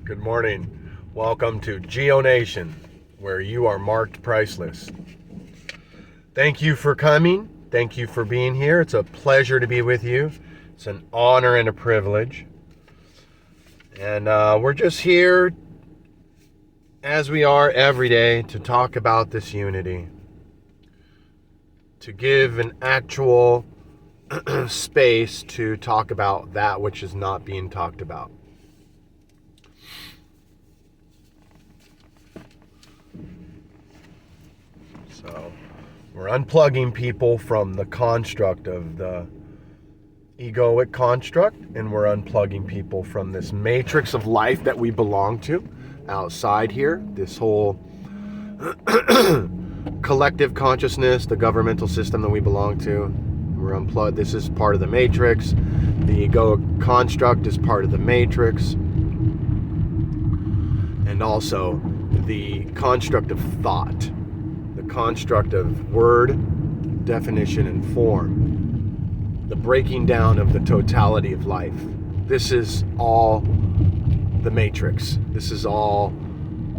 Good morning. Welcome to GEO Nation, where you are marked priceless. Thank you for coming. Thank you for being here. It's a pleasure to be with you. It's an honor and a privilege. And we're just here, as we are every day, to talk about this unity, to give an actual space to talk about that which is not being talked about. So we're unplugging people from the construct of the egoic construct, and we're unplugging people from this matrix of life that we belong to outside here, this whole collective consciousness, the governmental system that we belong to. We're unplugged. This is part of the matrix. The egoic construct is part of the matrix. And also the construct of thought, the construct of word, definition, and form, the breaking down of the totality of life. This is all the matrix. This is all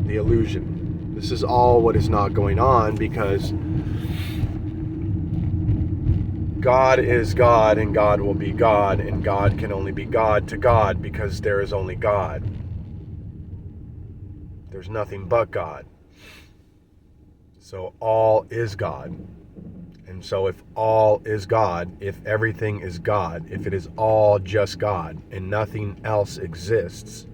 the illusion. This is all what is not going on, because God is God and God will be God, and God can only be God to God because there is only God. There's nothing but God. So all is God. And so if all is God, if everything is God, if it is all just God and nothing else exists,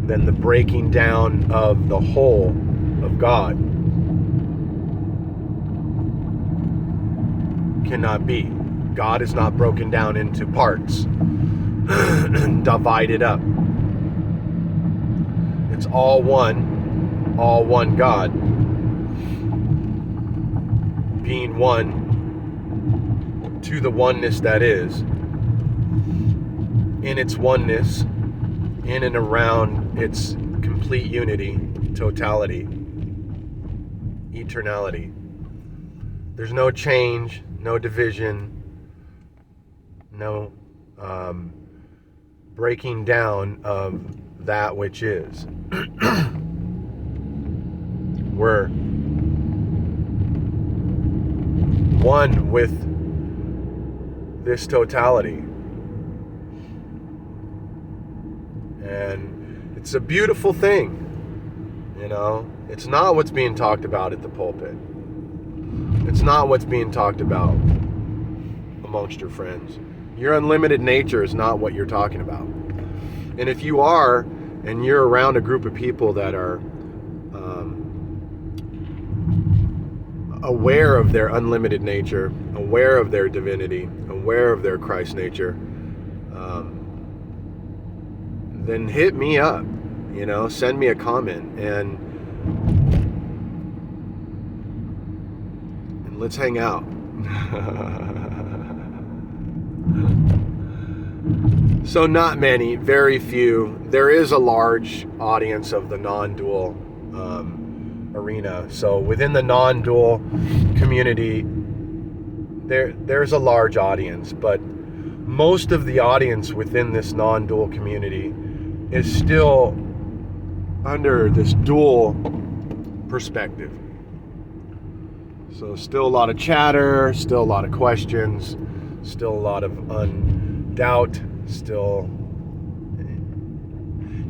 then the breaking down of the whole of God cannot be. God is not broken down into parts and divided up. It's all one God, being one to the oneness that is, in its oneness, in and around its complete unity, totality, eternality. There's no change, no division, no breaking down of that which is. We're one with this totality. And it's a beautiful thing, you know. It's not what's being talked about at the pulpit. It's not what's being talked about amongst your friends. Your unlimited nature is not what you're talking about. And if you are, and you're around a group of people that are aware of their unlimited nature, aware of their divinity, aware of their Christ nature, then hit me up, you know, send me a comment, and let's hang out. So not many, very few. There is a large audience of the non-dual arena. So within the non-dual community, there's a large audience, but most of the audience within this non-dual community is still under this dual perspective. So still a lot of chatter, still a lot of questions, still a lot of doubt, still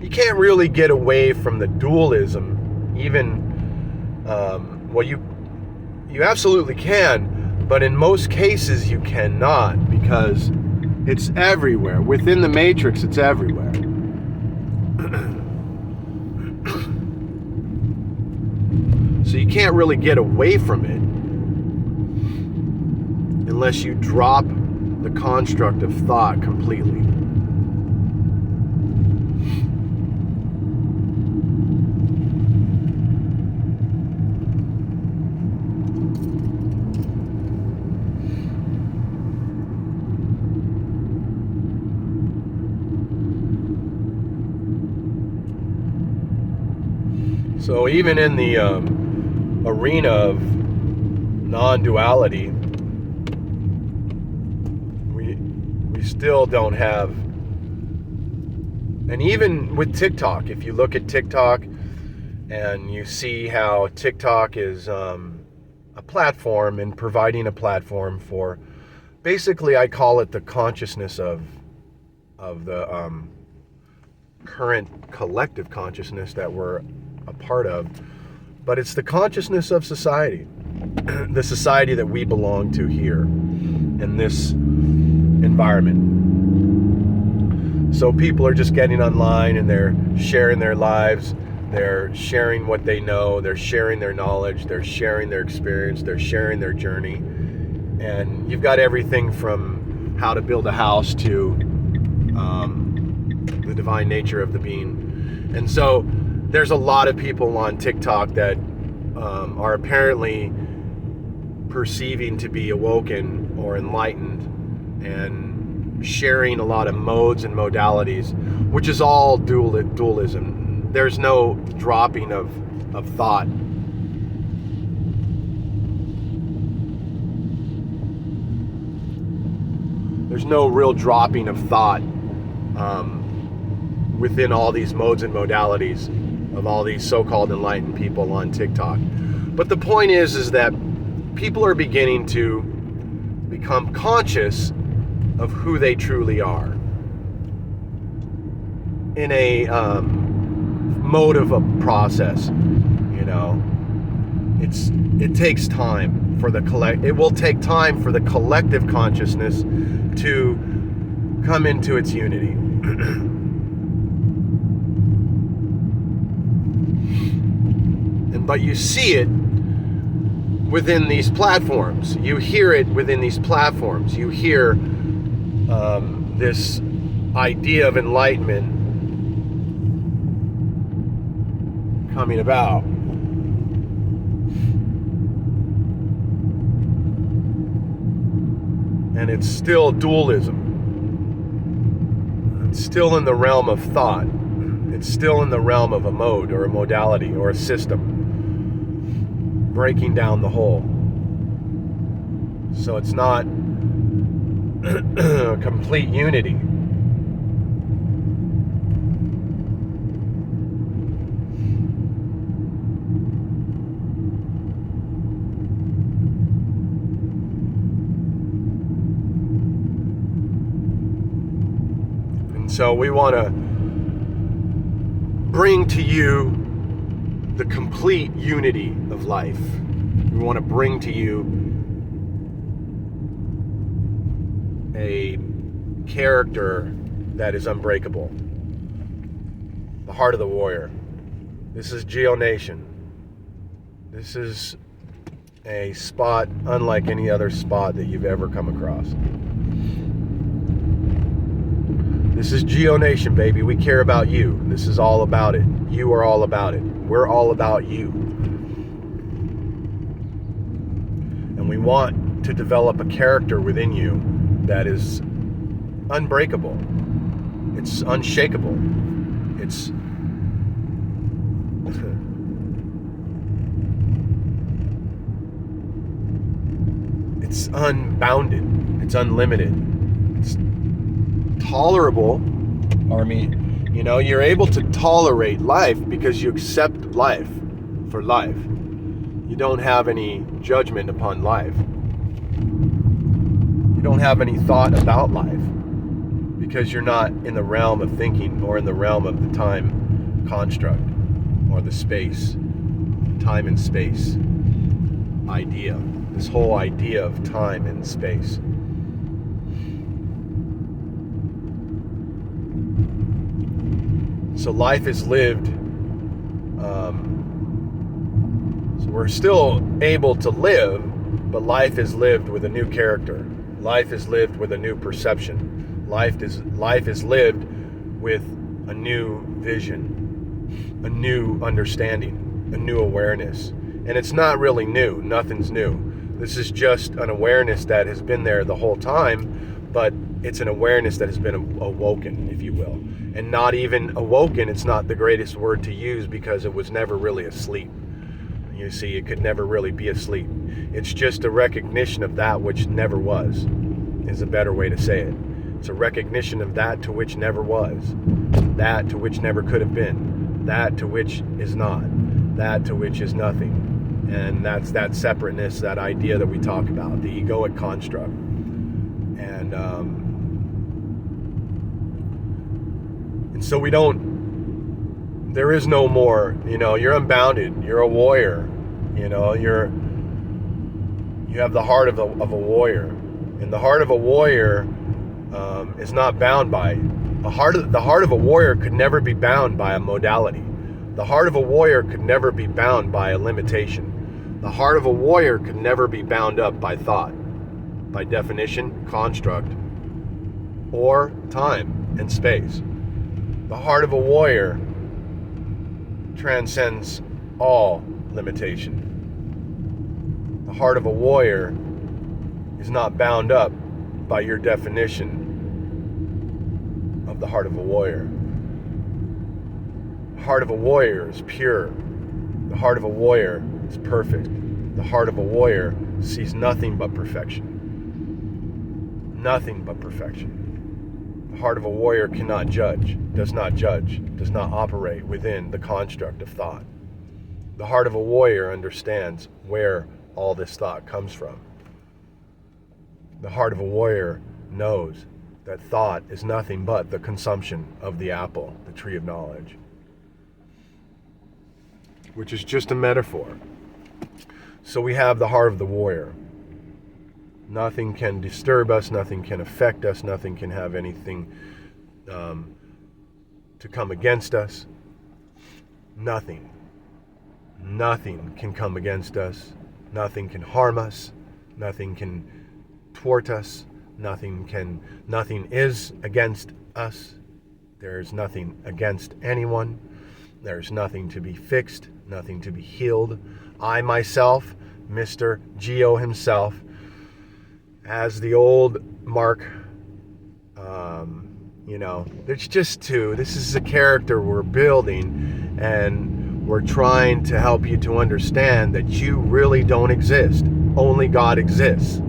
you can't really get away from the dualism, even well, you absolutely can, but in most cases you cannot, because it's everywhere. Within the matrix, it's everywhere. So you can't really get away from it unless you drop the construct of thought completely. So even in the arena of non-duality, You still don't have, and even with TikTok, if you look at TikTok and you see how TikTok is a platform and providing a platform for, basically I call it the consciousness of the current collective consciousness that we're a part of, but it's the consciousness of society, the society that we belong to here in this environment. So people are just getting online and they're sharing their lives, they're sharing what they know, they're sharing their knowledge, they're sharing their experience, they're sharing their journey. And you've got everything from how to build a house to the divine nature of the being. And so there's a lot of people on TikTok that are apparently perceiving to be awoken or enlightened and sharing a lot of modes and modalities, which is all dualism. There's no dropping of thought. There's no real dropping of thought within all these modes and modalities of all these so-called enlightened people on TikTok. But the point is that people are beginning to become conscious of who they truly are in a mode of a process. You know, it takes time for it will take time for the collective consciousness to come into its unity. But you see it within these platforms. You hear it within these platforms. You hear this idea of enlightenment coming about. And it's still dualism. It's still in the realm of thought. It's still in the realm of a mode or a modality or a system, breaking down the whole. So it's not a complete unity. And so we want to bring to you the complete unity of life. We want to bring to you a character that is unbreakable. The heart of the warrior. This is GEO Nation. This is a spot unlike any other spot that you've ever come across. This is GEO Nation, baby. We care about you. This is all about it. You are all about it. We're all about you. And we want to develop a character within you that is unbreakable. It's unshakable. It's unbounded. It's unlimited. It's tolerable. You're able to tolerate life because you accept life for life. You don't have any judgment upon life. You don't have any thought about life because you're not in the realm of thinking or in the realm of the time construct or the space, time and space idea. This whole idea of time and space. So life is lived. So we're still able to live, but life is lived with a new character. Life is lived with a new perception. Life is lived with a new vision, a new understanding, a new awareness. And it's not really new. Nothing's new. This is just an awareness that has been there the whole time, but it's an awareness that has been awoken, if you will. And not even awoken, it's not the greatest word to use because it was never really asleep. You see, it could never really be asleep. It's just a recognition of that which never was, is a better way to say it. It's a recognition of that to which never was, that to which never could have been, that to which is not, that to which is nothing. And that's that separateness, that idea that we talk about, the egoic construct. And so we don't, there is no more, you're unbounded, you're a warrior, you have the heart of a warrior. And the heart of a warrior is not bound by, the heart of a warrior could never be bound by a modality. The heart of a warrior could never be bound by a limitation. The heart of a warrior could never be bound up by thought, by definition, construct, or time and space. The heart of a warrior transcends all limitation. The heart of a warrior is not bound up by your definition of the heart of a warrior. The heart of a warrior is pure. The heart of a warrior is perfect. The heart of a warrior sees nothing but perfection. Nothing but perfection. The heart of a warrior cannot judge, does not operate within the construct of thought. The heart of a warrior understands where all this thought comes from. The heart of a warrior knows that thought is nothing but the consumption of the apple, the tree of knowledge, which is just a metaphor. So we have the heart of the warrior. Nothing can disturb us, nothing can affect us, nothing can have anything to come against us. Nothing can come against us. Nothing can harm us. Nothing can thwart us. Nothing is against us. There's nothing against anyone. There's nothing to be fixed, nothing to be healed. I myself, Mr. GEO himself, as the old Mark, there's just two. This is a character we're building, and we're trying to help you to understand that you really don't exist. Only God exists.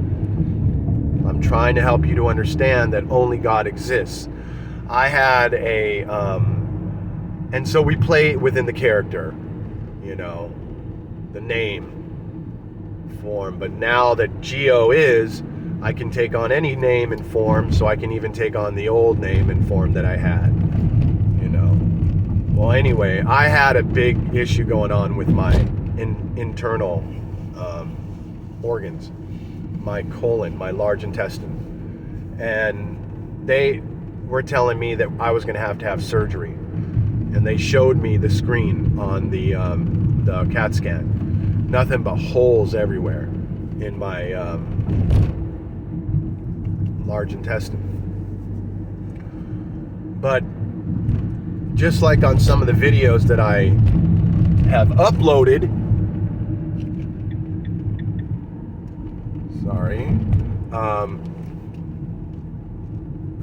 I'm trying to help you to understand that only God exists. I had and so we play within the character, the name form. But now that GEO is, I can take on any name and form, so I can even take on the old name and form that I had, Well, anyway, I had a big issue going on with my internal organs, my colon, my large intestine. And they were telling me that I was going to have surgery. And they showed me the screen on the CAT scan. Nothing but holes everywhere in my large intestine. But just like on some of the videos that I have uploaded,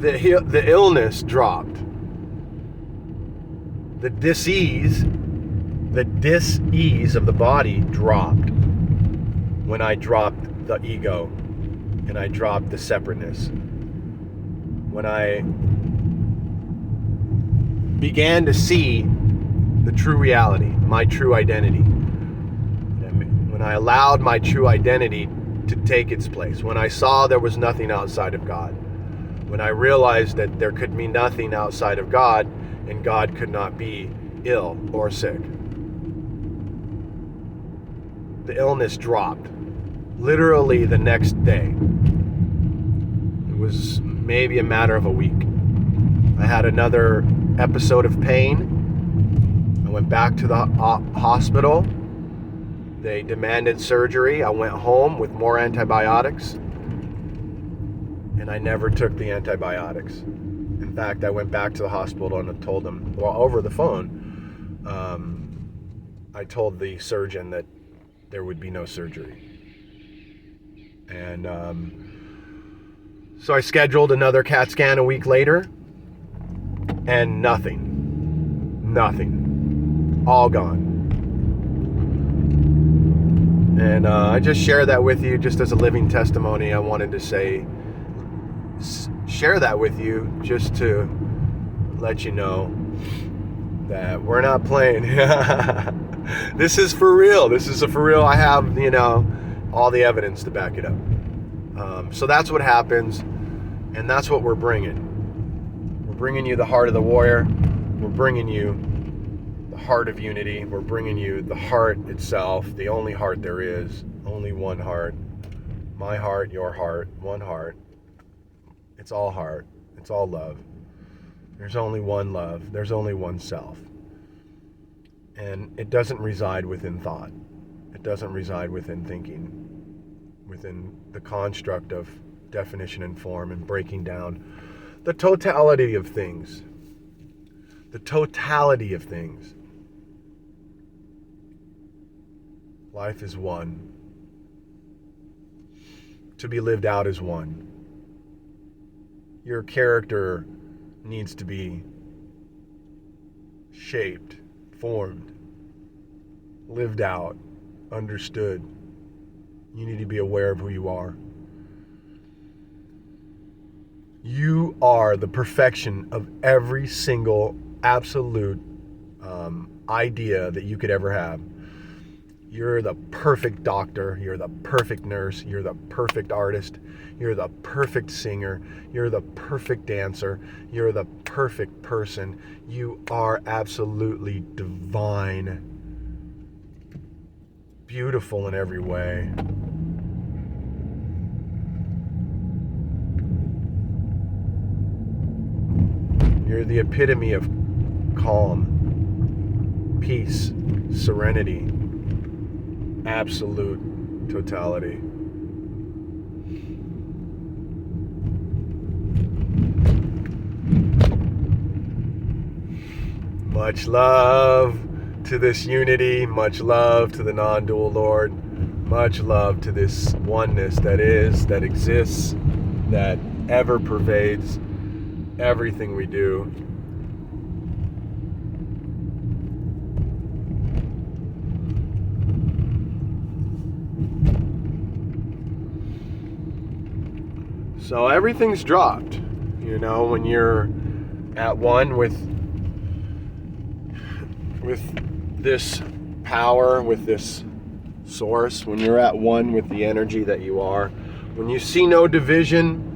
the illness dropped. The dis-ease of the body dropped when I dropped the ego and I dropped the separateness. When I began to see the true reality, my true identity. When I allowed my true identity to take its place. When I saw there was nothing outside of God. When I realized that there could be nothing outside of God, and God could not be ill or sick. The illness dropped literally the next day. It was maybe a matter of a week. I had another episode of pain. I went back to the hospital. They demanded surgery. I went home with more antibiotics, and I never took the antibiotics. In fact, I went back to the hospital and I told them, over the phone, I told the surgeon that there would be no surgery. And so I scheduled another CAT scan a week later, and nothing, all gone. And I just share that with you just as a living testimony. I wanted to say, share that with you just to let you know that we're not playing. This is for real. This is for real. I have, all the evidence to back it up. So that's what happens, and that's what we're bringing. We're bringing you the heart of the warrior. We're bringing you the heart of unity. We're bringing you the heart itself, the only heart there is, only one heart. My heart, your heart, one heart. It's all heart. It's all love. There's only one love. There's only one self. And it doesn't reside within thought. It doesn't reside within thinking, within the construct of definition and form and breaking down the totality of things. The totality of things. Life is one. To be lived out is one. Your character needs to be shaped, formed, lived out, understood. You need to be aware of who you are. You are the perfection of every single absolute idea that you could ever have. You're the perfect doctor. You're the perfect nurse. You're the perfect artist. You're the perfect singer. You're the perfect dancer. You're the perfect person. You are absolutely divine. Beautiful in every way. You're the epitome of calm, peace, serenity, absolute totality. Much love to this unity, much love to the non-dual Lord, much love to this oneness that is, that exists, that ever pervades everything we do. So everything's dropped, when you're at one with this power, with this source, when you're at one with the energy that you are, when you see no division,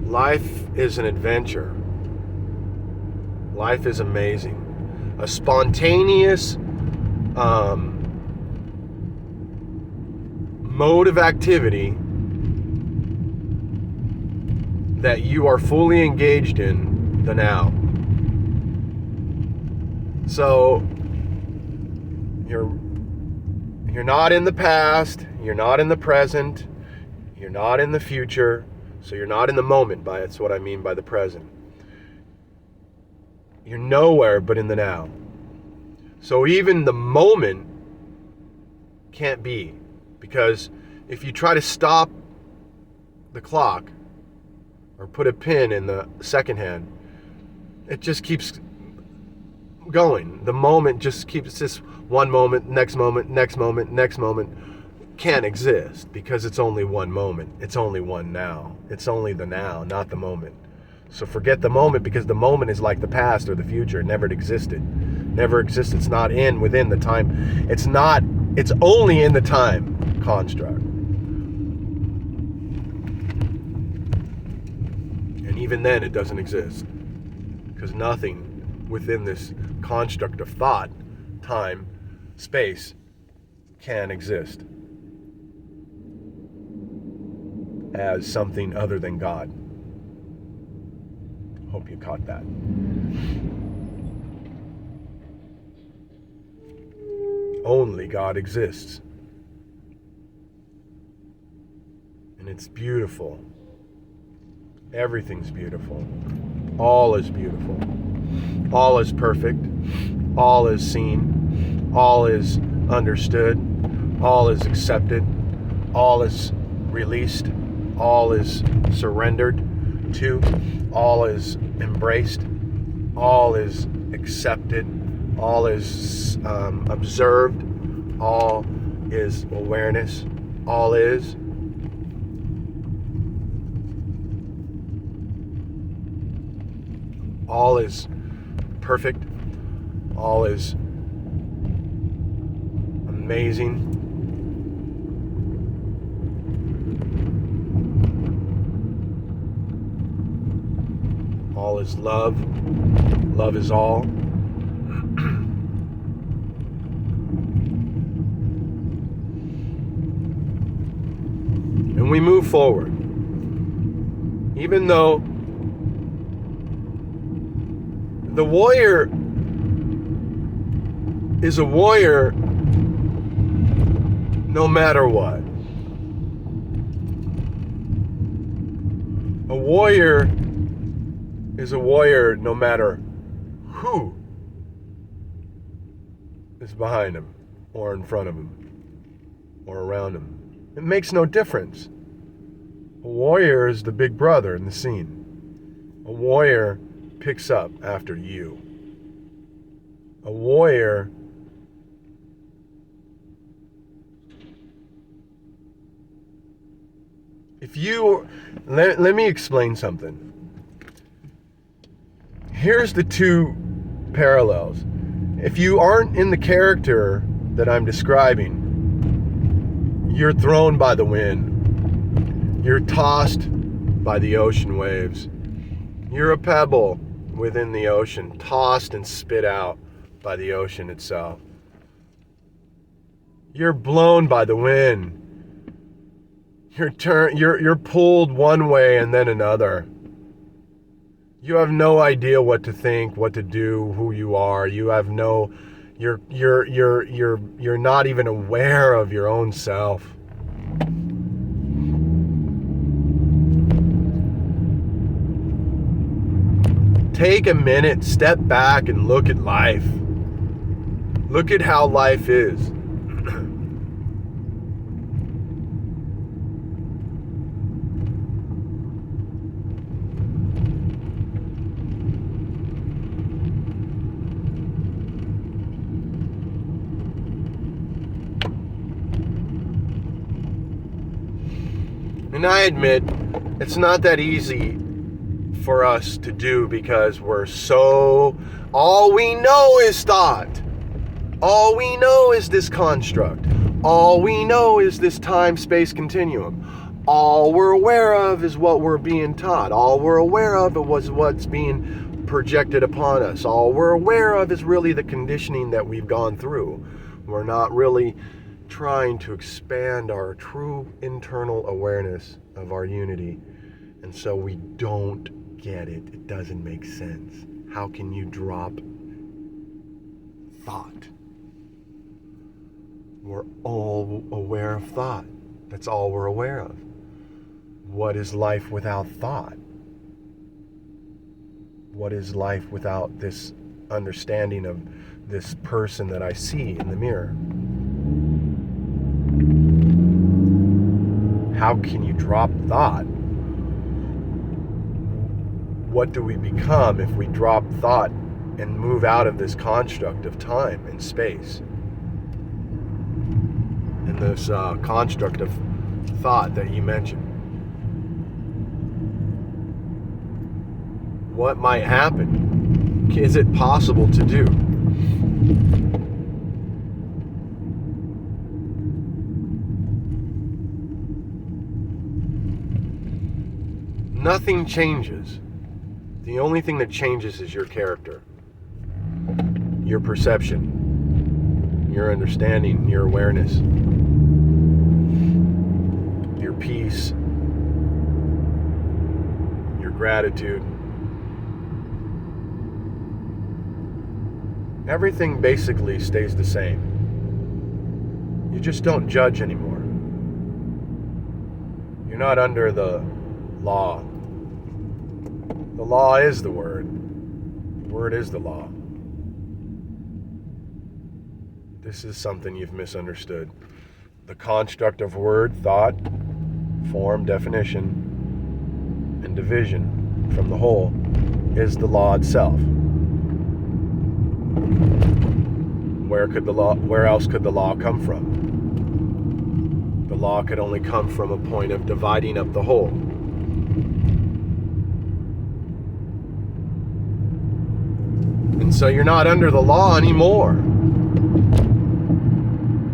life is an adventure. Life is amazing. A spontaneous mode of activity that you are fully engaged in the now. So you're not in the past, you're not in the present, you're not in the future, so you're not in the moment. That's what I mean by the present. You're nowhere but in the now. So even the moment can't be, because if you try to stop the clock or put a pin in the second hand, it just keeps going. The moment just keeps this one moment, next moment, next moment, next moment. Can't exist because it's only one moment. It's only one now. It's only the now, not the moment. So forget the moment, because the moment is like the past or the future. It never existed. Never existed. It's not within the time. It's only in the time construct. And even then it doesn't exist, because nothing within this construct of thought, time, space can exist as something other than God. Hope you caught that. Only God exists. And it's beautiful. Everything's beautiful. All is beautiful. All is perfect. All is seen. All is understood. All is accepted. All is released. All is surrendered to. All is embraced. All is accepted. All is observed. All is awareness. All is. All is perfect. All is amazing. All is love. Love is all. And we move forward. Even though the warrior is a warrior no matter what. A warrior is a warrior no matter who is behind him or in front of him or around him. It makes no difference. A warrior is the big brother in the scene. A warrior picks up after you. A warrior let me explain something. Here's the two parallels. If you aren't in the character that I'm describing, you're thrown by the wind. You're tossed by the ocean waves. You're a pebble within the ocean, tossed and spit out by the ocean itself. You're blown by the wind. You're pulled one way and then another. You have no idea what to think, what to do, who you are. You have no you're not even aware of your own self. Take a minute, step back and look at life. Look at how life is. And I admit, it's not that easy for us to do because all we know is thought. All we know is this construct. All we know is this time-space continuum. All we're aware of is what we're being taught. All we're aware of was what's being projected upon us. All we're aware of is really the conditioning that we've gone through. We're not really trying to expand our true internal awareness of our unity. And so we don't get it. It doesn't make sense. How can you drop thought? We're all aware of thought. That's all we're aware of. What is life without thought? What is life without this understanding of this person that I see in the mirror? How can you drop thought? What do we become if we drop thought and move out of this construct of time and space? And this construct of thought that you mentioned. What might happen? Is it possible to do? Nothing changes. The only thing that changes is your character, your perception, your understanding, your awareness, your peace, your gratitude. Everything basically stays the same. You just don't judge anymore. You're not under the law. The law is the word. The word is the law. This is something you've misunderstood. The construct of word, thought, form, definition, and division from the whole is the law itself. where else could the law come from? The law could only come from a point of dividing up the whole. And so you're not under the law anymore.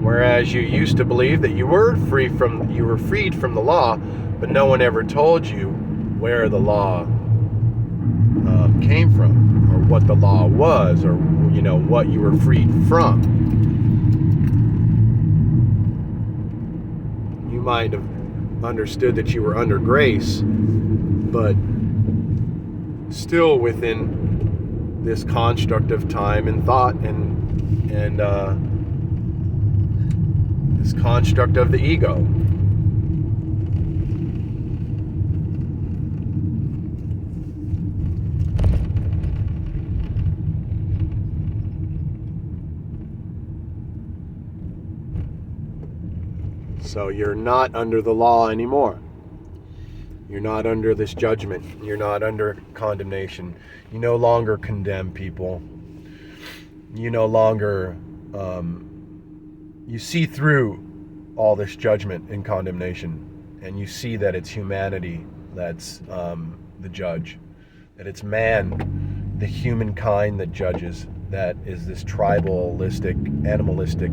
Whereas you used to believe that you were freed from the law, but no one ever told you where the law came from, or what the law was, or what you were freed from. You might have understood that you were under grace, but still within this construct of time and thought and this construct of the ego. So you're not under the law anymore. You're not under this judgment. You're not under condemnation. You no longer condemn people. You no longer, you see through all this judgment and condemnation, and you see that it's humanity that's the judge, that it's man, the humankind that judges, that is this tribalistic, animalistic,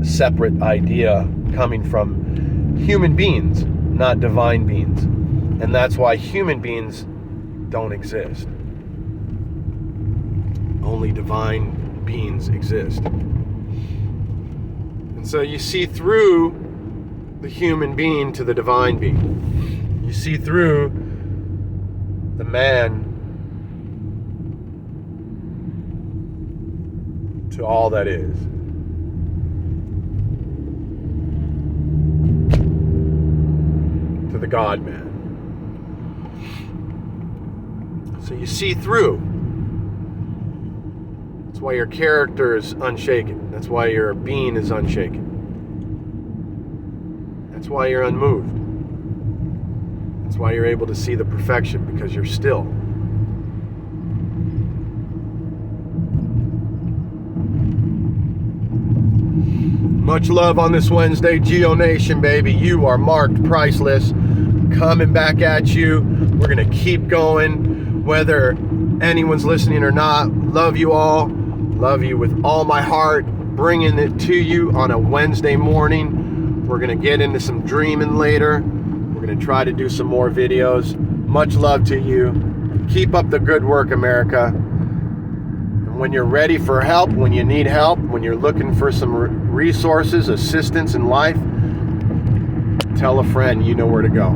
separate idea coming from human beings, not divine beings. And that's why human beings don't exist. Only divine beings exist. And so you see through the human being to the divine being. You see through the man to all that is. To the God-man. So you see through. That's why your character is unshaken. That's why your being is unshaken. That's why you're unmoved. That's why you're able to see the perfection, because you're still. Much love on this Wednesday, GEO Nation, baby. You are marked priceless. Coming back at you. We're going to keep going, whether anyone's listening or not. Love you all. Love you with all my heart. Bringing it to you on a Wednesday morning. We're going to get into some dreaming later. We're going to try to do some more videos. Much love to you. Keep up the good work, America. And when you're ready for help, when you need help, when you're looking for some resources, assistance in life, tell a friend. You know where to go.